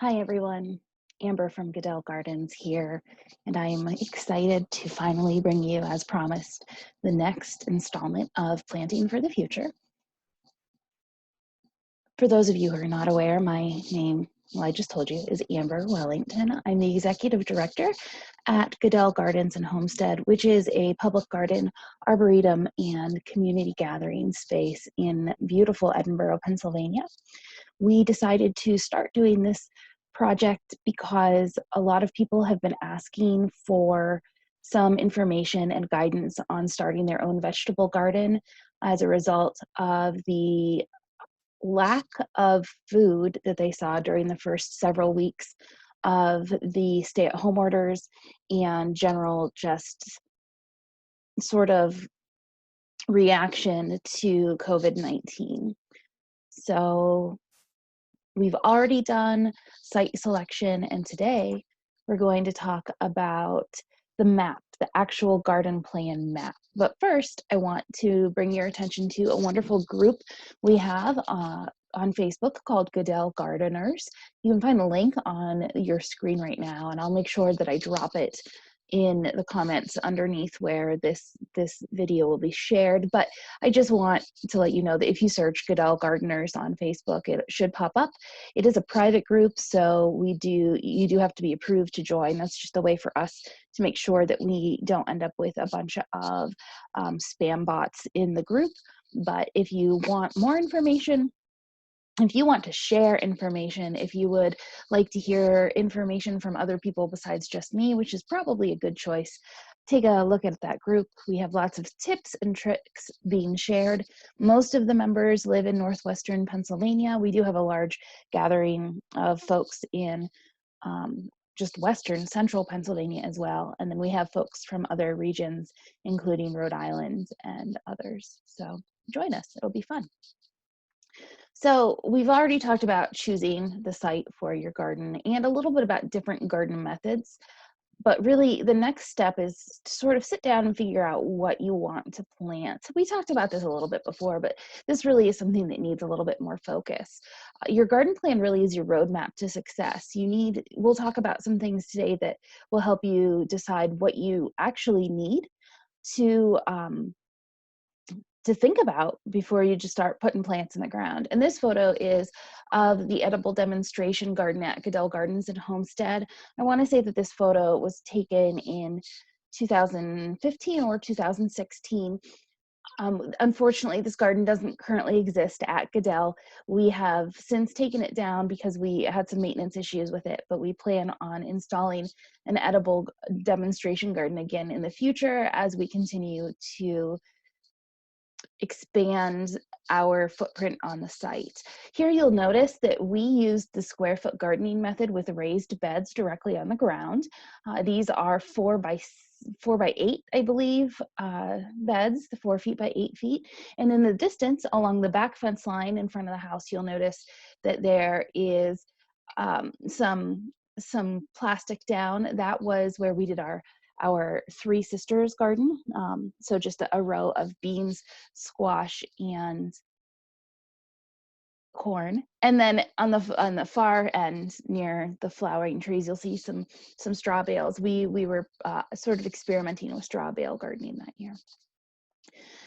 Hi everyone, Amber from Goodell Gardens here, and I'm excited to finally bring you, as promised, the next installment of Planting for the Future. For those of you who are not aware, my name, well, I just told you, is Amber Wellington. I'm the Executive Director at Goodell Gardens and Homestead, which is a public garden, arboretum, and community gathering space in beautiful Edinburgh, Pennsylvania. We decided to start doing this project because a lot of people have been asking for some information and guidance on starting their own vegetable garden as a result of the lack of food that they saw during the first several weeks of the stay-at-home orders and general just sort of reaction to COVID-19. So we've already done site selection, and today we're going to talk about the map, the actual garden plan map. But first, I want to bring your attention to a wonderful group we have on Facebook called Goodell Gardeners. You can find the link on your screen right now, and I'll make sure that I drop it in the comments underneath where this video will be shared. But I just want to let you know that if you search Goodell Gardeners on Facebook, it should pop up. It is a private group, so you do have to be approved to join. That's just a way for us to make sure that we don't end up with a bunch of spam bots in the group. But if you want more information, if you want to share information, if you would like to hear information from other people besides just me, which is probably a good choice, take a look at that group. We have lots of tips and tricks being shared. Most of the members live in northwestern Pennsylvania. We do have a large gathering of folks in just western central Pennsylvania as well. And then we have folks from other regions, including Rhode Island and others. So join us, it'll be fun. So we've already talked about choosing the site for your garden and a little bit about different garden methods, but really the next step is to sort of sit down and figure out what you want to plant. We talked about this a little bit before, but this really is something that needs a little bit more focus. Your garden plan really is your roadmap to success. We'll talk about some things today that will help you decide what you actually need to think about before you just start putting plants in the ground. And this photo is of the edible demonstration garden at Goodell Gardens and Homestead. I want to say that this photo was taken in 2015 or 2016. Unfortunately, this garden doesn't currently exist at Goodell. We have since taken it down because we had some maintenance issues with it, but we plan on installing an edible demonstration garden again in the future as we continue to expand our footprint on the site. Here you'll notice that we used the square foot gardening method with raised beds directly on the ground. These are 4 by 8, I believe, beds, the 4 feet by 8 feet. And in the distance along the back fence line in front of the house, you'll notice that there is some plastic down. That was where we did our Three Sisters garden. So just a row of beans, squash, and corn. And then on the far end near the flowering trees, you'll see some straw bales. We were sort of experimenting with straw bale gardening that year.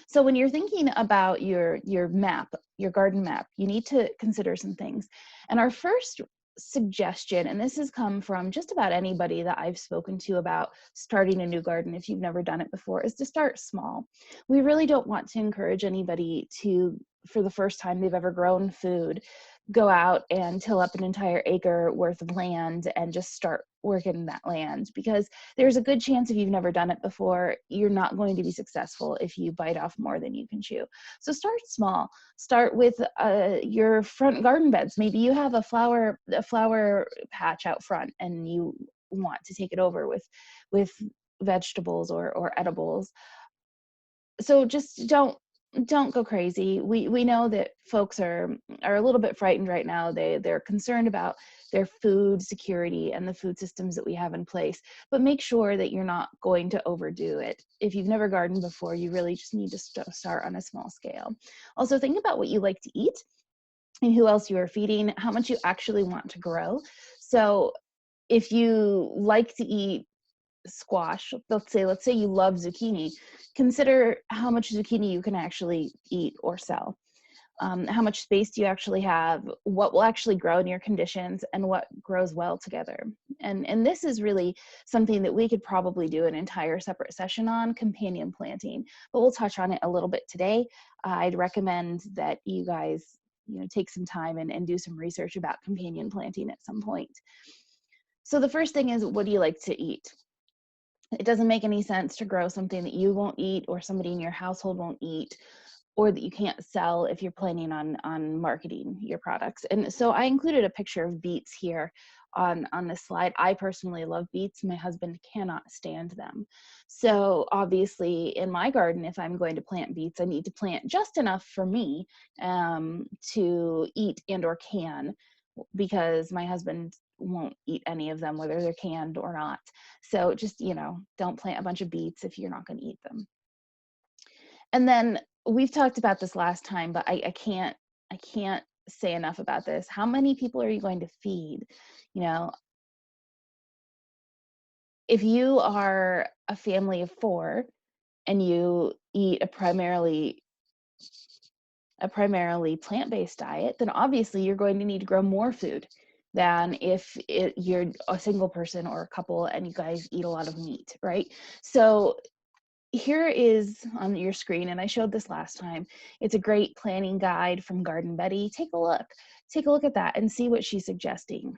So when you're thinking about your map, your garden map, you need to consider some things. And our first suggestion, and this has come from just about anybody that I've spoken to about starting a new garden if you've never done it before, is to start small. We really don't want to encourage anybody to, for the first time they've ever grown food, go out and till up an entire acre worth of land and just start working that land, because there's a good chance if you've never done it before, you're not going to be successful if you bite off more than you can chew. So start small. Start with your front garden beds. Maybe you have a flower patch out front and you want to take it over with vegetables or edibles. So just don't go crazy. We know that folks are a little bit frightened right now. They're concerned about their food security and the food systems that we have in place, but make sure that you're not going to overdo it. If you've never gardened before, you really just need to start on a small scale. Also, think about what you like to eat. and who else you are feeding, how much you actually want to grow. So if you like to eat squash, let's say you love zucchini, consider how much zucchini you can actually eat or sell. How much space do you actually have, what will actually grow in your conditions, and what grows well together. And this is really something that we could probably do an entire separate session on, companion planting, but we'll touch on it a little bit today. I'd recommend that you guys take some time and do some research about companion planting at some point. So the first thing is, what do you like to eat? It doesn't make any sense to grow something that you won't eat or somebody in your household won't eat, or that you can't sell if you're planning on marketing your products. And so I included a picture of beets here on this slide. I personally love beets. My husband cannot stand them. So obviously in my garden, if I'm going to plant beets, I need to plant just enough for me to eat and or can, because my husband won't eat any of them, whether they're canned or not. So just, don't plant a bunch of beets if you're not going to eat them. And then we've talked about this last time, but I can't say enough about this. How many people are you going to feed? If you are a family of 4 and you eat a primarily plant-based diet, then obviously you're going to need to grow more food than if you're a single person or a couple and you guys eat a lot of meat, right? So here is on your screen, and I showed this last time. It's a great planning guide from Garden Betty. Take a look at that and see what she's suggesting.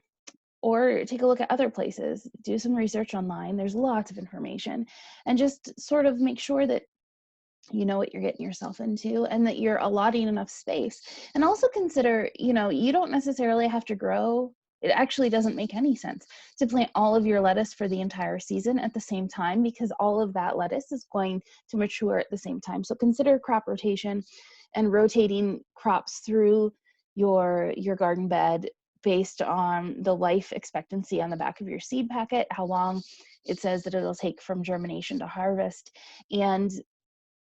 Or take a look at other places, do some research online. There's lots of information, and just sort of make sure that you know what you're getting yourself into and that you're allotting enough space. And also consider, you don't necessarily have to grow. It actually doesn't make any sense to plant all of your lettuce for the entire season at the same time, because all of that lettuce is going to mature at the same time. So consider crop rotation and rotating crops through your garden bed based on the life expectancy on the back of your seed packet, how long it says that it'll take from germination to harvest. And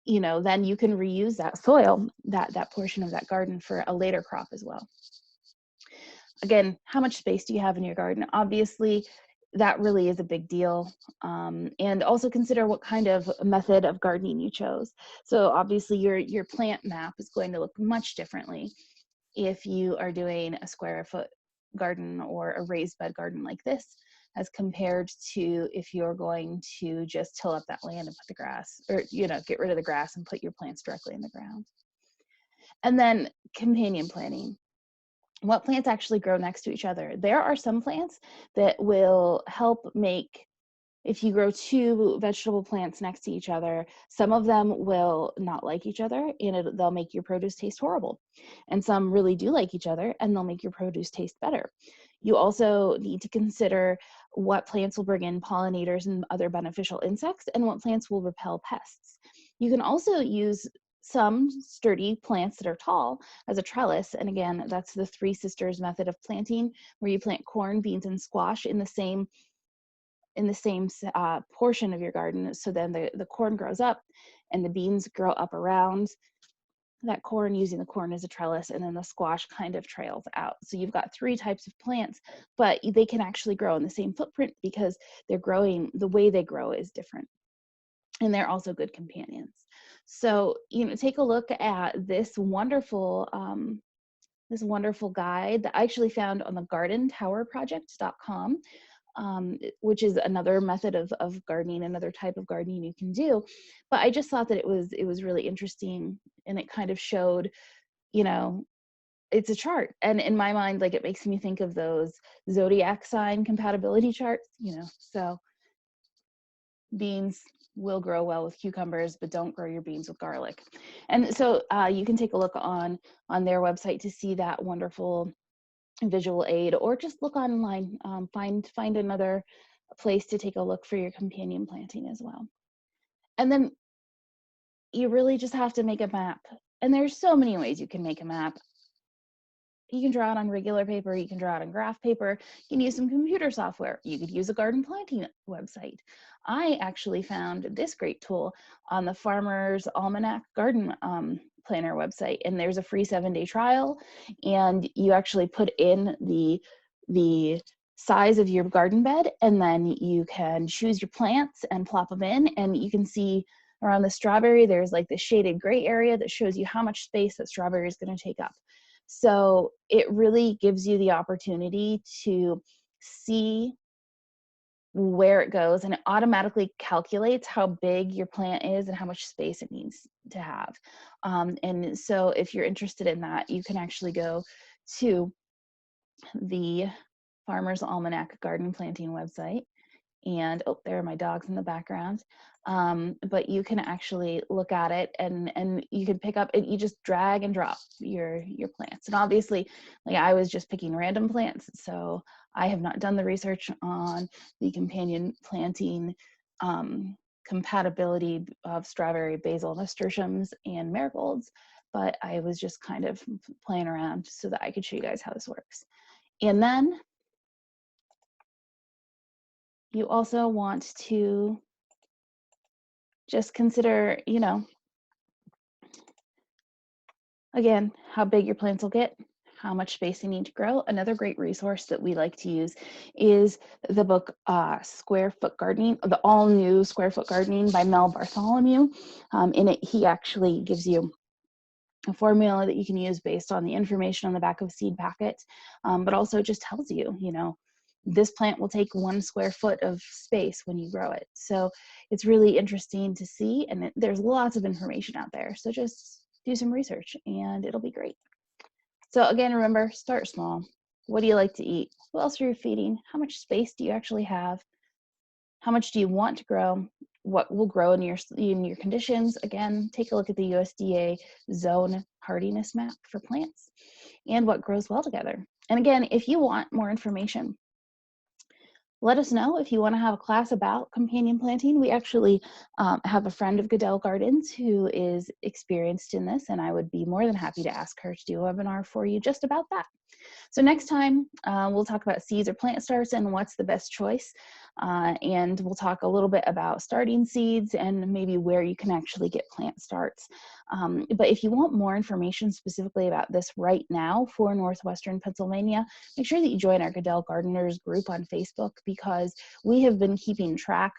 then you can reuse that soil, that portion of that garden, for a later crop as well. Again, how much space do you have in your garden? Obviously, that really is a big deal. And also consider what kind of method of gardening you chose. So obviously your plant map is going to look much differently if you are doing a square foot garden or a raised bed garden like this, as compared to if you're going to just till up that land and put the grass, or get rid of the grass and put your plants directly in the ground. And then companion planting. What plants actually grow next to each other? There are some plants that will help make, if you grow 2 vegetable plants next to each other, some of them will not like each other and they'll make your produce taste horrible. And some really do like each other and they'll make your produce taste better. You also need to consider what plants will bring in pollinators and other beneficial insects, and what plants will repel pests. You can also use some sturdy plants that are tall as a trellis. And again, that's the Three Sisters method of planting, where you plant corn, beans, and squash in the same portion of your garden. So then the corn grows up and the beans grow up around that corn, using the corn as a trellis, and then the squash kind of trails out. So you've got 3 types of plants, but they can actually grow in the same footprint because the way they grow is different. And they're also good companions. So, take a look at this wonderful guide that I actually found on the gardentowerproject.com. Which is another method of gardening, another type of gardening you can do. But I just thought that it was really interesting, and it kind of showed, it's a chart. And in my mind, like, it makes me think of those zodiac sign compatibility charts, so beans will grow well with cucumbers, but don't grow your beans with garlic. And so you can take a look on their website to see that wonderful visual aid, or just look online, find another place to take a look for your companion planting as well. And then you really just have to make a map. And there's so many ways you can make a map. You can draw it on regular paper, you can draw it on graph paper, you can use some computer software, you could use a garden planting website. I actually found this great tool on the Farmer's Almanac garden Planner website, and there's a free 7-day trial, and you actually put in the size of your garden bed, and then you can choose your plants and plop them in, and you can see around the strawberry, there's like the shaded gray area that shows you how much space that strawberry is going to take up. So it really gives you the opportunity to see where it goes, and it automatically calculates how big your plant is and how much space it needs to have. And so if you're interested in that, you can actually go to the Farmer's Almanac garden planting website. And oh, there are my dogs in the background. But you can actually look at it, and you can pick up, and you just drag and drop your plants. And obviously, like, I was just picking random plants, so I have not done the research on the companion planting compatibility of strawberry, basil, nasturtiums, and marigolds, but I was just kind of playing around so that I could show you guys how this works. And then you also want to just consider, you know, again, how big your plants will get, how much space they need to grow. Another great resource that we like to use is the book Square Foot Gardening, the all new Square Foot Gardening by Mel Bartholomew. In it, he actually gives you a formula that you can use based on the information on the back of a seed packet, but also just tells you, you know, this plant will take 1 square foot of space when you grow it. So it's really interesting to see, and there's lots of information out there. So just do some research and it'll be great. So again, remember, start small. What do you like to eat? Who else are you feeding? How much space do you actually have? How much do you want to grow? What will grow in your conditions? Again, take a look at the USDA zone hardiness map for plants and what grows well together. And again, if you want more information, let us know. If you want to have a class about companion planting, we actually have a friend of Goodell Gardens who is experienced in this, and I would be more than happy to ask her to do a webinar for you just about that. So next time, we'll talk about seeds or plant starts and what's the best choice. And we'll talk a little bit about starting seeds and maybe where you can actually get plant starts. But if you want more information specifically about this right now for Northwestern Pennsylvania, make sure that you join our Goodell Gardeners group on Facebook, because we have been keeping track.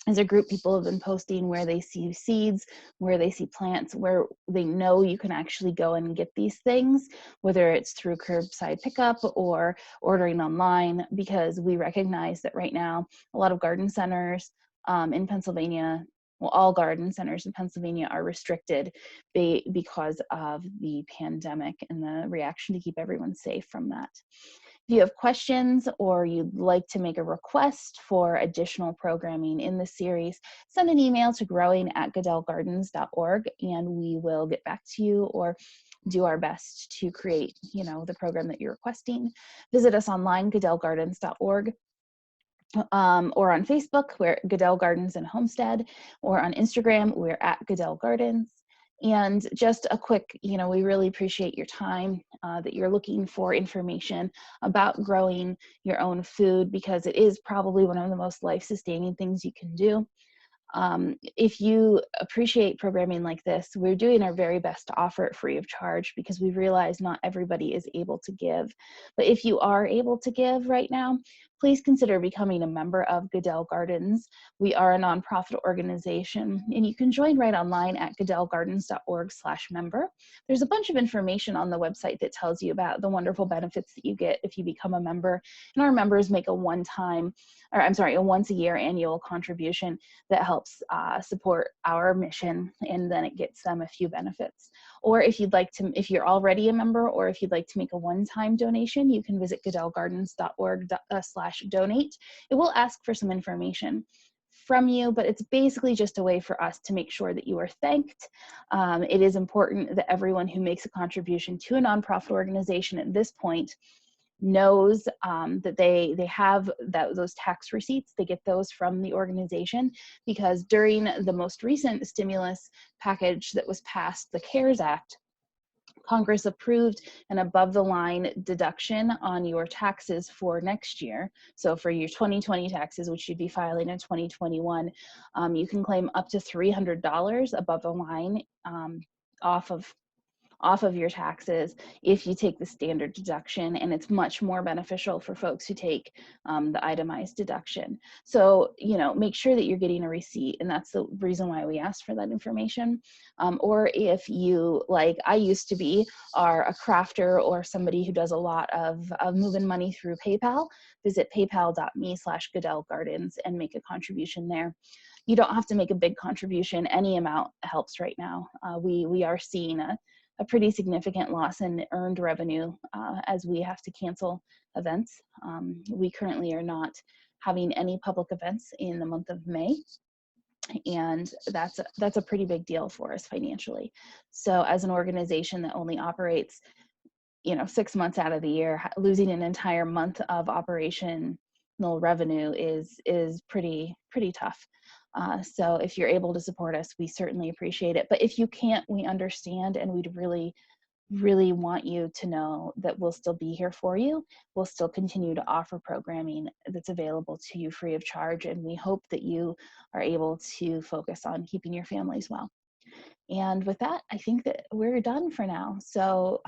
As a group, people have been posting where they see seeds, where they see plants, where they know you can actually go and get these things, whether it's through curbside pickup or ordering online, because we recognize that right now, a lot of garden centers in Pennsylvania, well, all garden centers in Pennsylvania are restricted because of the pandemic and the reaction to keep everyone safe from that. If you have questions or you'd like to make a request for additional programming in the series, send an email to growing@goodellgardens.org and we will get back to you or do our best to create, you know, the program that you're requesting. Visit us online, goodellgardens.org. Or on Facebook, we're Goodell Gardens and Homestead, or on Instagram, we're at Goodell Gardens. And just a quick, you know, we really appreciate your time, that you're looking for information about growing your own food, because it is probably one of the most life-sustaining things you can do. If you appreciate programming like this, we're doing our very best to offer it free of charge, because we realize not everybody is able to give. But if you are able to give right now, please consider becoming a member of Goodell Gardens. We are a nonprofit organization, and you can join right online at goodellgardens.org/member. There's a bunch of information on the website that tells you about the wonderful benefits that you get if you become a member. And our members make a once a year annual contribution that helps support our mission, and then it gets them a few benefits. Or if you're already a member, or if you'd like to make a one-time donation, you can visit goodellgardens.org/donate. It will ask for some information from you, but it's basically just a way for us to make sure that you are thanked. It is important that everyone who makes a contribution to a nonprofit organization at this point knows that they have those tax receipts. They get those from the organization, because during the most recent stimulus package that was passed, the CARES Act, Congress approved an above-the-line deduction on your taxes for next year. So for your 2020 taxes, which you'd be filing in 2021, you can claim up to $300 above the line off of your taxes if you take the standard deduction, and it's much more beneficial for folks who take the itemized deduction. So, you know, make sure that you're getting a receipt, and that's the reason why we asked for that information. Or if you, like I used to be, are a crafter or somebody who does a lot of moving money through PayPal, visit paypal.me/Goodell Gardens and make a contribution there. You don't have to make a big contribution. Any amount helps right now. We are seeing a pretty significant loss in earned revenue as we have to cancel events. We currently are not having any public events in the month of May, and that's a pretty big deal for us financially. So as an organization that only operates, you know, 6 months out of the year, losing an entire month of operational revenue is pretty tough. So if you're able to support us, we certainly appreciate it. But if you can't, we understand, and we'd really want you to know that we'll still be here for you. We'll still continue to offer programming that's available to you free of charge, and we hope that you are able to focus on keeping your families well. And with that, I think that we're done for now. So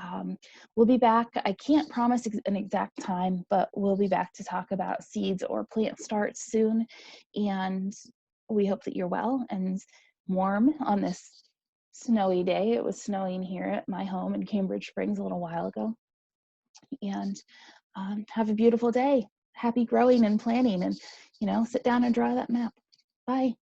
we'll be back. I can't promise an exact time, but we'll be back to talk about seeds or plant starts soon. And we hope that you're well and warm on this snowy day. It was snowing here at my home in Cambridge Springs a little while ago. And have a beautiful day. Happy growing and planting, and, you know, sit down and draw that map. Bye.